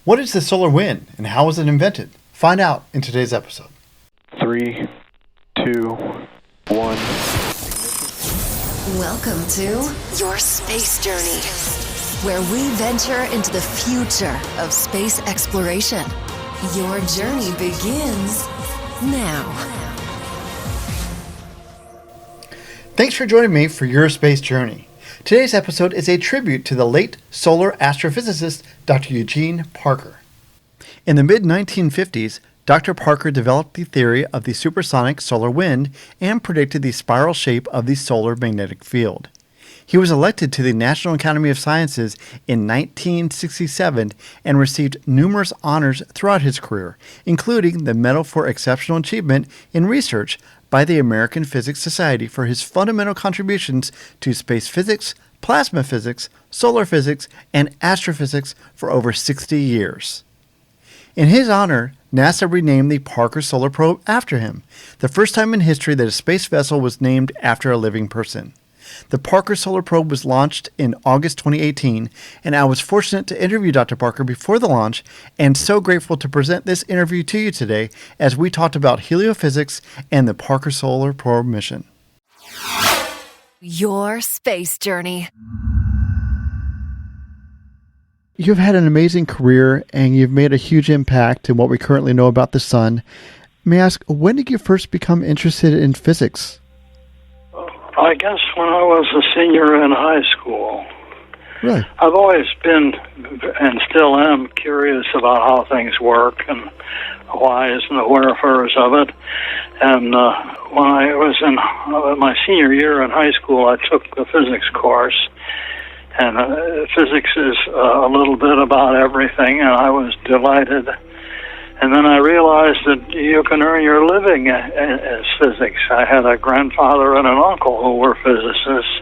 What is the solar wind and how was it invented? Find out in today's episode. 3, 2, 1. Welcome to Your Space Journey, where we venture into the future of space exploration. Your journey begins now. Thanks for joining me for Your Space Journey. Today's episode is a tribute to the late solar astrophysicist Dr. Eugene Parker. In the mid-1950s, Dr. Parker developed the theory of the supersonic solar wind and predicted the spiral shape of the solar magnetic field. He was elected to the National Academy of Sciences in 1967 and received numerous honors throughout his career, including the Medal for Exceptional Achievement in Research by the American Physics Society for his fundamental contributions to space physics, plasma physics, solar physics, and astrophysics for over 60 years. In his honor, NASA renamed the Parker Solar Probe after him, the first time in history that a space vessel was named after a living person. The Parker Solar Probe was launched in August 2018, and I was fortunate to interview Dr. Parker before the launch, and so grateful to present this interview to you today as we talked about heliophysics and the Parker Solar Probe mission. Your Space Journey. You've had an amazing career, and you've made a huge impact in what we currently know about the sun. May I ask, when did you first become interested in physics? I guess when I was a senior in high school. Really? I've always been, and still am, curious about how things work and the whys and the wherefores of it. And when I was in my senior year in high school, I took the physics course. And physics is a little bit about everything, and I was delighted. And then I realized that you can earn your living as physics. I had a grandfather and an uncle who were physicists,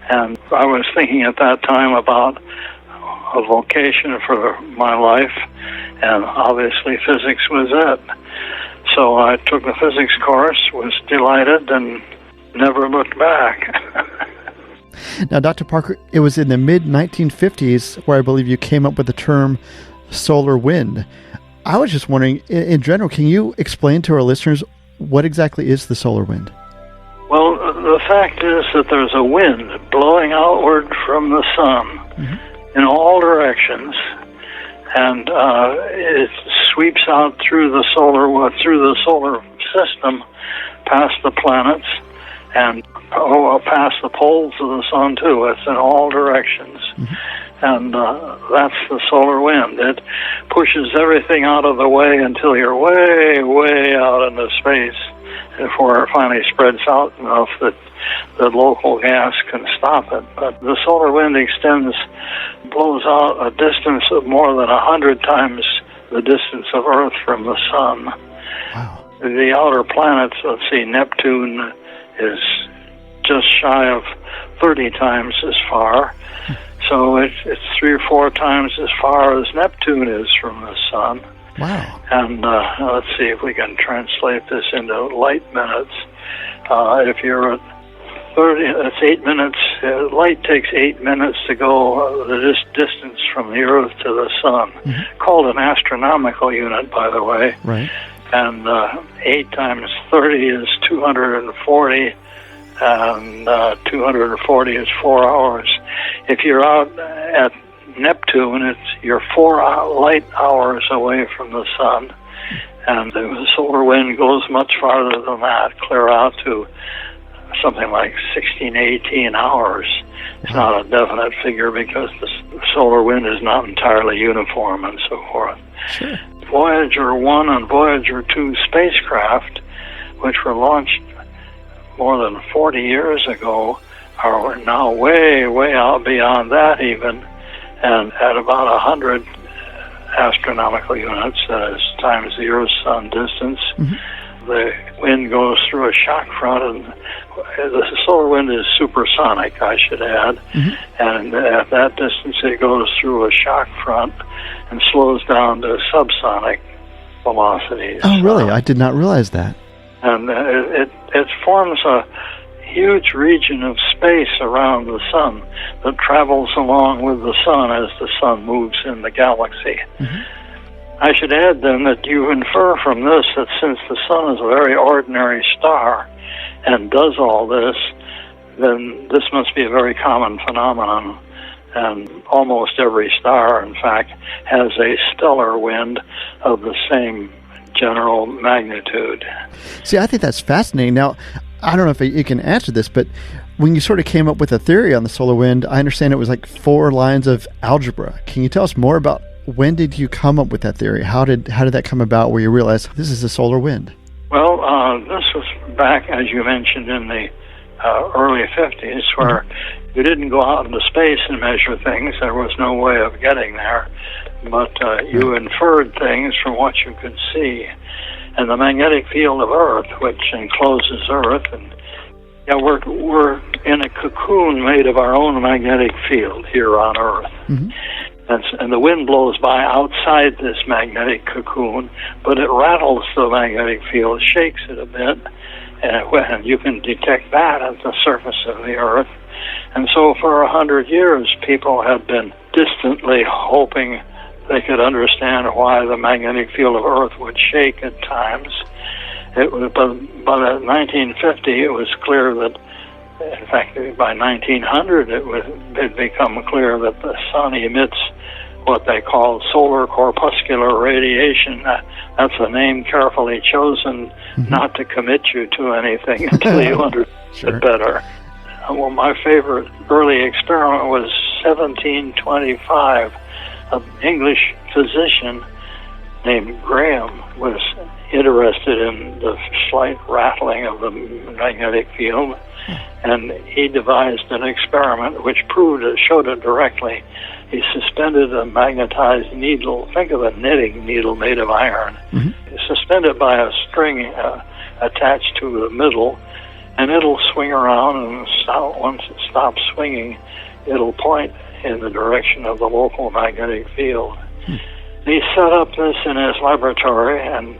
and I was thinking at that time about a vocation for my life, and obviously physics was it. So I took the physics course, was delighted, and never looked back. Now, Dr. Parker, it was in the mid-1950s where I believe you came up with the term solar wind. I was just wondering, in general, can you explain to our listeners what exactly is the solar wind? Well, the fact is that there's a wind blowing outward from the sun in all directions, and it sweeps out through the solar system, past the planets, and past the poles of the sun too. It's in all directions. And that's the solar wind. It pushes everything out of the way until you're way, way out into space before it finally spreads out enough that the local gas can stop it. But the solar wind blows out a distance of more than 100 times the distance of Earth from the sun. Wow. The outer planets, let's see, Neptune is just shy of 30 times as far. So it's 3 or 4 times as far as Neptune is from the sun. Wow. And let's see if we can translate this into light minutes. If you're at 30, that's 8 minutes. Light takes 8 minutes to go this distance from the Earth to the sun. Called an astronomical unit, by the way. Right. And 8 times 30 is 240. And 240 is 4 hours. If you're out at Neptune, you're 4 light hours away from the sun, and the solar wind goes much farther than that, clear out to something like 16, 18 hours. It's not a definite figure because the solar wind is not entirely uniform and so forth. Sure. Voyager 1 and Voyager 2 spacecraft, which were launched more than 40 years ago, are now way, way out beyond that even, and at about 100 astronomical units, that is times the Earth's sun distance. The wind goes through a shock front, and the solar wind is supersonic, I should add, and at that distance it goes through a shock front and slows down to subsonic velocities. Oh, really? I did not realize that. And it forms a huge region of space around the sun that travels along with the sun as the sun moves in the galaxy. I should add then that you infer from this that since the sun is a very ordinary star and does all this, then this must be a very common phenomenon. And almost every star, in fact, has a stellar wind of the same general magnitude. See, I think that's fascinating. Now, I don't know if you can answer this, but when you sort of came up with a theory on the solar wind, I understand it was like 4 lines of algebra. Can you tell us more about when did you come up with that theory? How did that come about where you realized this is a solar wind? Well, this was back, as you mentioned, in the early 50s, where you didn't go out into space and measure things. There was no way of getting there, but you inferred things from what you could see. And the magnetic field of Earth, which encloses Earth, and we're in a cocoon made of our own magnetic field here on Earth. And the wind blows by outside this magnetic cocoon, but it rattles the magnetic field, shakes it a bit, and you can detect that at the surface of the Earth. And so for 100 years, people have been distantly hoping they could understand why the magnetic field of Earth would shake at times. But by 1950, it was clear that, in fact, by 1900, it had become clear that the sun emits what they call solar corpuscular radiation. That's a name carefully chosen not to commit you to anything until you understand it better. Well, my favorite early experiment was 1725. An English physician named Graham was interested in the slight rattling of the magnetic field, and he devised an experiment which showed it directly. He suspended a magnetized needle, think of a knitting needle made of iron, suspended by a string attached to the middle, and it'll swing around, and once it stops swinging, it'll point in the direction of the local magnetic field. He set up this in his laboratory and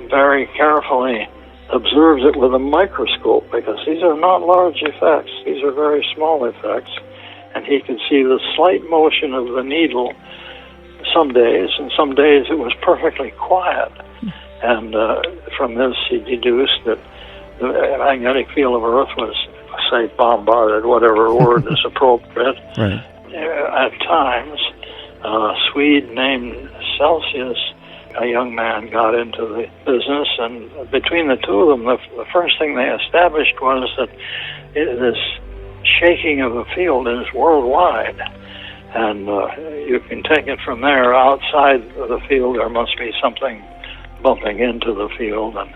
very carefully observes it with a microscope, because these are not large effects, these are very small effects, and he could see the slight motion of the needle some days, and some days it was perfectly quiet. And from this he deduced that the magnetic field of Earth was, say, bombarded, whatever word is appropriate. At times, a Swede named Celsius, a young man, got into the business, and between the two of them, the first thing they established was that this shaking of the field is worldwide, and you can take it from there. Outside of the field, there must be something bumping into the field, and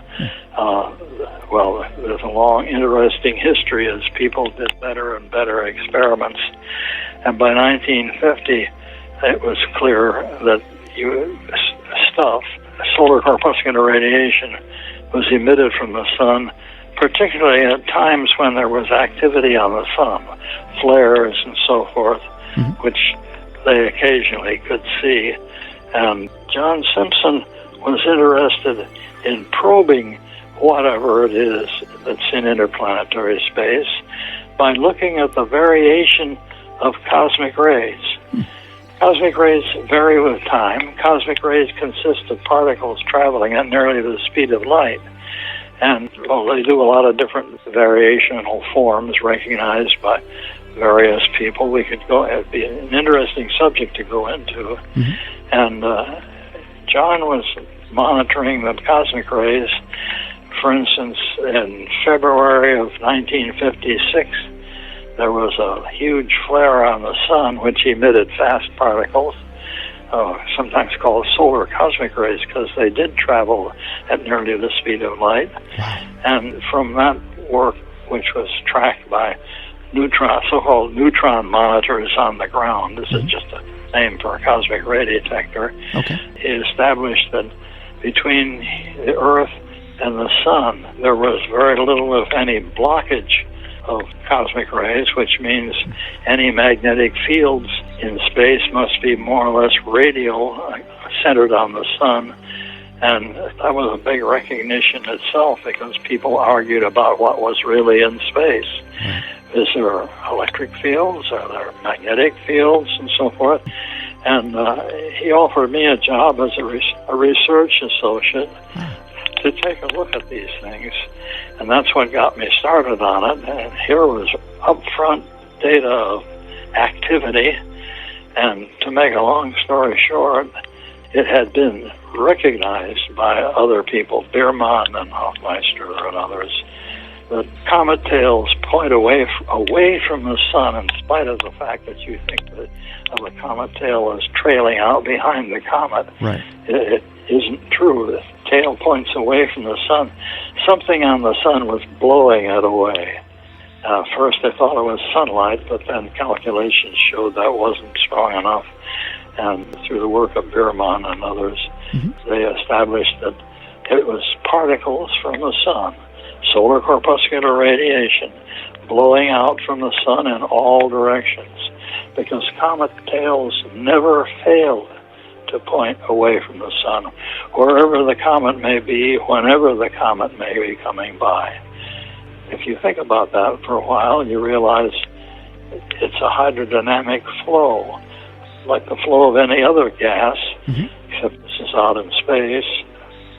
well, there's a long, interesting history as people did better and better experiments, and by 1950, it was clear that solar corpuscular radiation, was emitted from the sun, particularly at times when there was activity on the sun, flares and so forth, which they occasionally could see. And John Simpson was interested in probing whatever it is that's in interplanetary space by looking at the variation of cosmic rays. Cosmic rays vary with time. Cosmic rays consist of particles traveling at nearly the speed of light. And, well, they do a lot of different variational forms recognized by various people. It'd be an interesting subject to go into. And John was monitoring the cosmic rays. For instance, in February of 1956, there was a huge flare on the sun which emitted fast particles, sometimes called solar cosmic rays, because they did travel at nearly the speed of light. And from that work, which was tracked by so-called neutron monitors on the ground, this is just a name for a cosmic ray detector, he established that between the Earth and the sun, there was very little, if any, blockage of cosmic rays, which means any magnetic fields in space must be more or less radial, centered on the sun, And that was a big recognition itself, because people argued about what was really in space. Is there electric fields? Are there magnetic fields? And so forth. And he offered me a job as a research associate to take a look at these things. And that's what got me started on it. And here was upfront data of activity. And to make a long story short, it had been recognized by other people, Biermann and Hofmeister and others, that comet tails point away from the sun, in spite of the fact that you think that a comet tail is trailing out behind the comet. Right. It isn't true. The tail points away from the sun. Something on the sun was blowing it away. First they thought it was sunlight, but then calculations showed that wasn't strong enough. And through the work of Biermann and others, they established that it was particles from the sun, solar corpuscular radiation, blowing out from the sun in all directions, because comet tails never failed to point away from the sun, wherever the comet may be, whenever the comet may be coming by. If you think about that for a while, you realize it's a hydrodynamic flow, like the flow of any other gas, except this is out in space.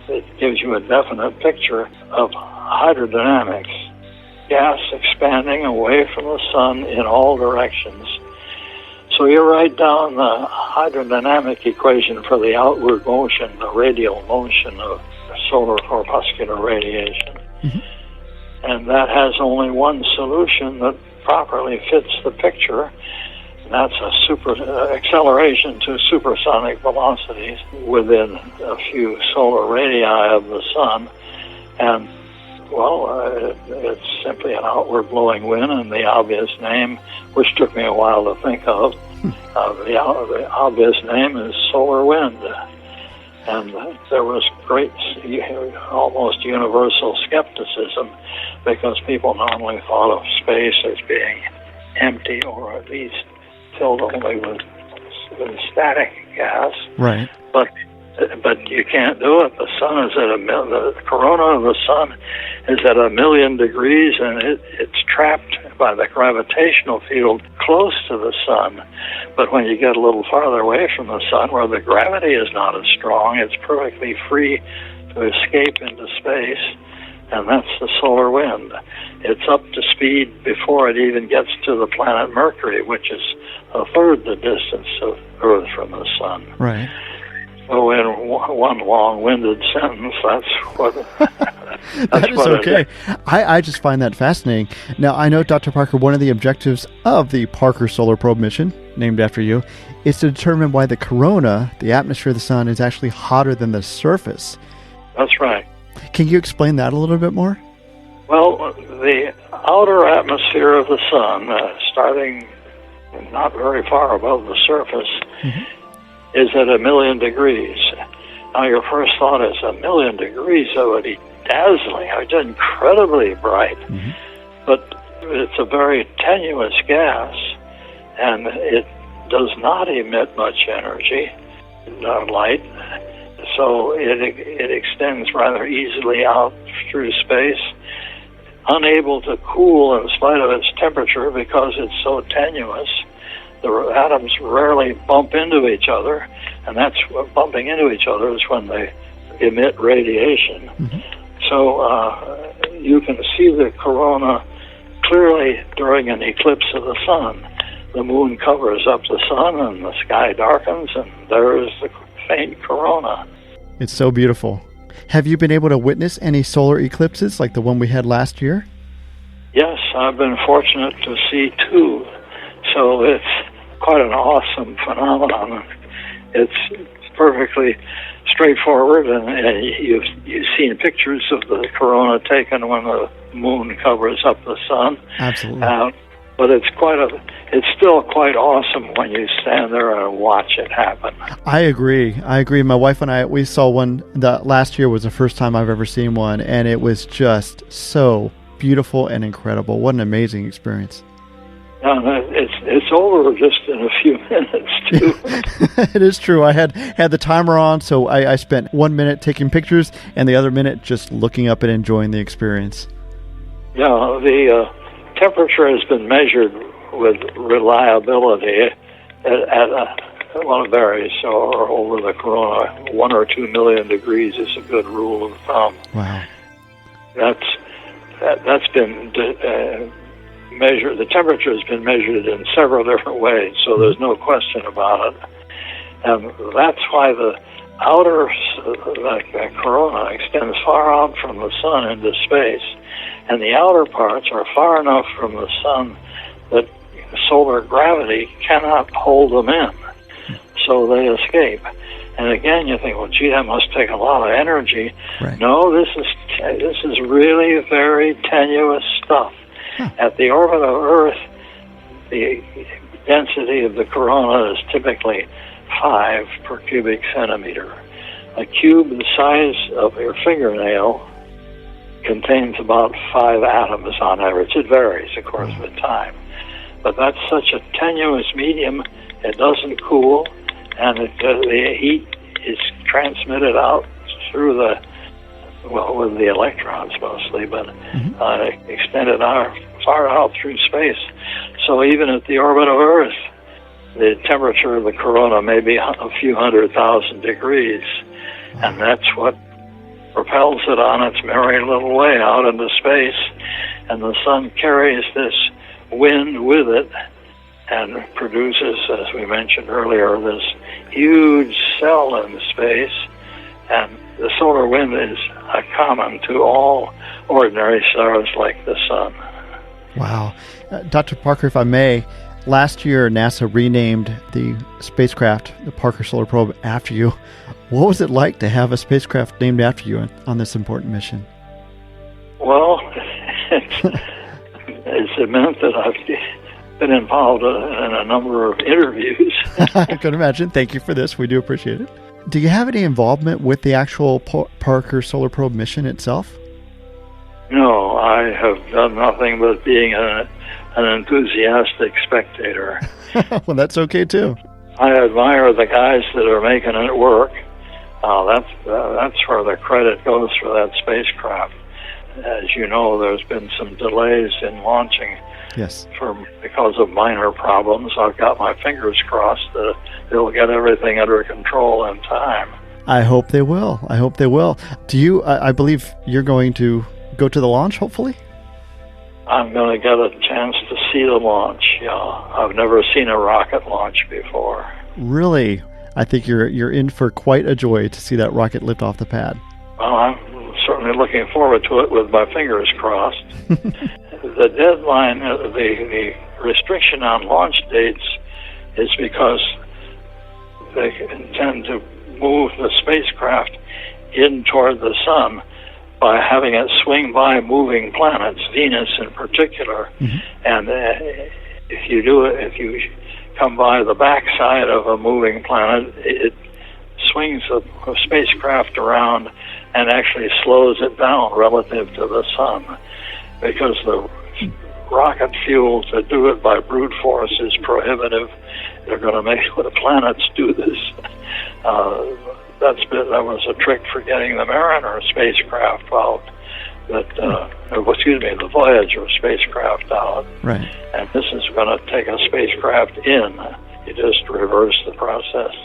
It gives you a definite picture of hydrodynamics, gas expanding away from the sun in all directions. So you write down the hydrodynamic equation for the outward motion, the radial motion of solar corpuscular radiation. And that has only one solution that properly fits the picture. That's a acceleration to supersonic velocities within a few solar radii of the sun. And, well, it's simply an outward blowing wind, and the obvious name, which took me a while to think of, the obvious name is solar wind. And there was great, almost universal skepticism, because people normally thought of space as being empty, or at least filled only with static gas. Right. But you can't do it. The sun is the corona of the sun is at 1,000,000 degrees, and it's trapped by the gravitational field close to the sun. But when you get a little farther away from the sun, where the gravity is not as strong, it's perfectly free to escape into space, and that's the solar wind. It's up to speed before it even gets to the planet Mercury, which is a third the distance of Earth from the sun. Right. So in one long-winded sentence, that's what... That is okay. I just find that fascinating. Now, I know, Dr. Parker, one of the objectives of the Parker Solar Probe mission, named after you, is to determine why the corona, the atmosphere of the sun, is actually hotter than the surface. That's right. Can you explain that a little bit more? Well, the outer atmosphere of the sun, starting not very far above the surface, is at 1,000,000 degrees. Now, your first thought is 1,000,000 degrees, that would be dazzling. It's incredibly bright. But it's a very tenuous gas, and it does not emit much energy, light. So it extends rather easily out through space, unable to cool in spite of its temperature because it's so tenuous. The atoms rarely bump into each other, and that's what bumping into each other is when they emit radiation. So you can see the corona clearly during an eclipse of the sun. The moon covers up the sun, and the sky darkens, and there is the faint corona. It's so beautiful. Have you been able to witness any solar eclipses like the one we had last year? Yes, I've been fortunate to see two. So it's quite an awesome phenomenon. It's perfectly straightforward, and you've seen pictures of the corona taken when the moon covers up the sun. Absolutely. But it's still quite awesome when you stand there and watch it happen. I agree. My wife and we saw one. Last year was the first time I've ever seen one, and it was just so beautiful and incredible. What an amazing experience. And it's over just in a few minutes, too. It is true. I had the timer on, so I spent 1 minute taking pictures and the other minute just looking up and enjoying the experience. Yeah, the temperature has been measured with reliability well, it varies. So over the corona, 1 or 2 million degrees is a good rule of thumb. Wow. That's been measured. The temperature has been measured in several different ways, so there's no question about it. And that's why the outer corona extends far out from the sun into space, and the outer parts are far enough from the sun that solar gravity cannot hold them in, so they escape. And again, you think, well, gee, that must take a lot of energy. Right. No, this is really very tenuous stuff. Huh. At the orbit of Earth, the density of the corona is typically 5 per cubic centimeter. A cube the size of your fingernail contains about 5 atoms on average. It varies, of course, with time. But that's such a tenuous medium, it doesn't cool, and the heat is transmitted out through with the electrons mostly, but extended far out through space. So even at the orbit of Earth, the temperature of the corona may be a few 100,000 degrees, and that's what propels it on its merry little way out into space, and the sun carries this wind with it and produces, as we mentioned earlier, this huge cell in space, and the solar wind is common to all ordinary stars like the sun. Wow. Dr. Parker, if I may, last year NASA renamed the spacecraft, the Parker Solar Probe, after you. What was it like to have a spacecraft named after you on this important mission? Well, it's meant that I've been involved in a number of interviews. I could imagine. Thank you for this. We do appreciate it. Do you have any involvement with the actual Parker Solar Probe mission itself? No, I have done nothing but being an enthusiastic spectator. Well, that's okay too. I admire the guys that are making it work. That's where the credit goes for that spacecraft. As you know, there's been some delays in launching. Yes. Because of minor problems. I've got my fingers crossed that they'll get everything under control in time. I hope they will. I hope they will. Do you? I believe you're going to go to the launch, hopefully? I'm going to get a chance to see the launch. Yeah, I've never seen a rocket launch before. Really? I think you're in for quite a joy to see that rocket lift off the pad. Well, I'm certainly looking forward to it with my fingers crossed. The deadline, the restriction on launch dates is because they intend to move the spacecraft in toward the sun by having it swing by moving planets, Venus in particular. And if you come by the backside of a moving planet, it swings the spacecraft around and actually slows it down relative to the sun, because the rocket fuel to do it by brute force is prohibitive. They're going to make the planets do this. That was a trick for getting the Mariner spacecraft out, the Voyager spacecraft out. Right. And this is going to take a spacecraft in. You just reverse the process.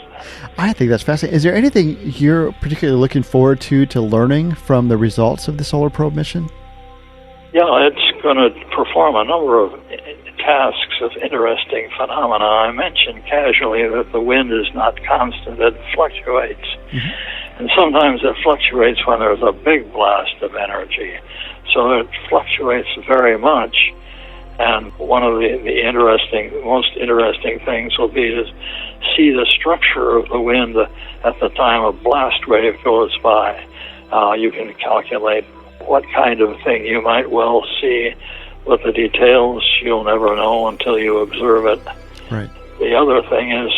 I think that's fascinating. Is there anything you're particularly looking forward to learning from the results of the Solar Probe mission? Yeah, it's going to perform a number of tasks of interesting phenomena. I mentioned casually that the wind is not constant, it fluctuates. And sometimes it fluctuates when there's a big blast of energy. So it fluctuates very much. And one of the most interesting things will be to see the structure of the wind at the time a blast wave goes by. You can calculate what kind of thing you might well see, but the details you'll never know until you observe it. Right. The other thing is,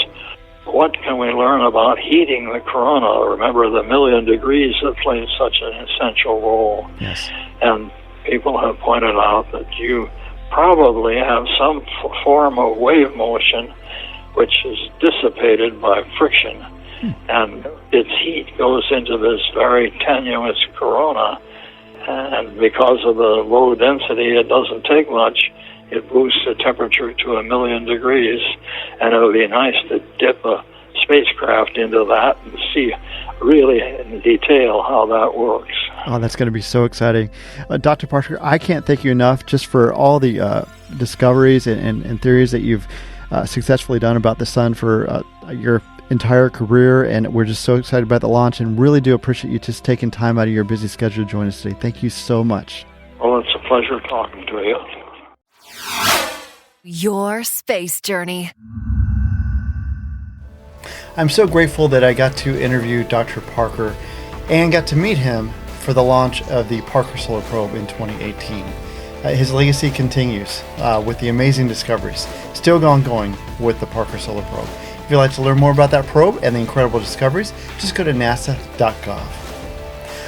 what can we learn about heating the corona? Remember the 1,000,000 degrees that plays such an essential role. Yes. And people have pointed out that you probably have some form of wave motion which is dissipated by friction, and its heat goes into this very tenuous corona, and because of the low density, it doesn't take much. It boosts the temperature to 1,000,000 degrees, and it would be nice to dip a spacecraft into that and see really in detail how that works. Oh, that's going to be so exciting. Dr. Parker, I can't thank you enough just for all the discoveries and theories that you've successfully done about the sun for your entire career, and we're just so excited about the launch and really do appreciate you just taking time out of your busy schedule to join us today. Thank you so much. Well, it's a pleasure talking to you. Your space journey. I'm so grateful that I got to interview Dr. Parker and got to meet him for the launch of the Parker Solar Probe in 2018. His legacy continues with the amazing discoveries still ongoing with the Parker Solar Probe. If you'd like to learn more about that probe and the incredible discoveries, just go to nasa.gov.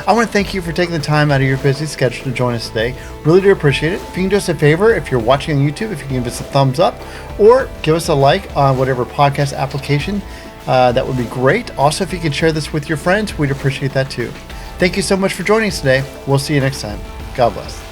I want to thank you for taking the time out of your busy schedule to join us today. Really do appreciate it. If you can do us a favor, if you're watching on YouTube, if you can give us a thumbs up or give us a like on whatever podcast application, that would be great. Also, if you could share this with your friends, we'd appreciate that too. Thank you so much for joining us today. We'll see you next time. God bless.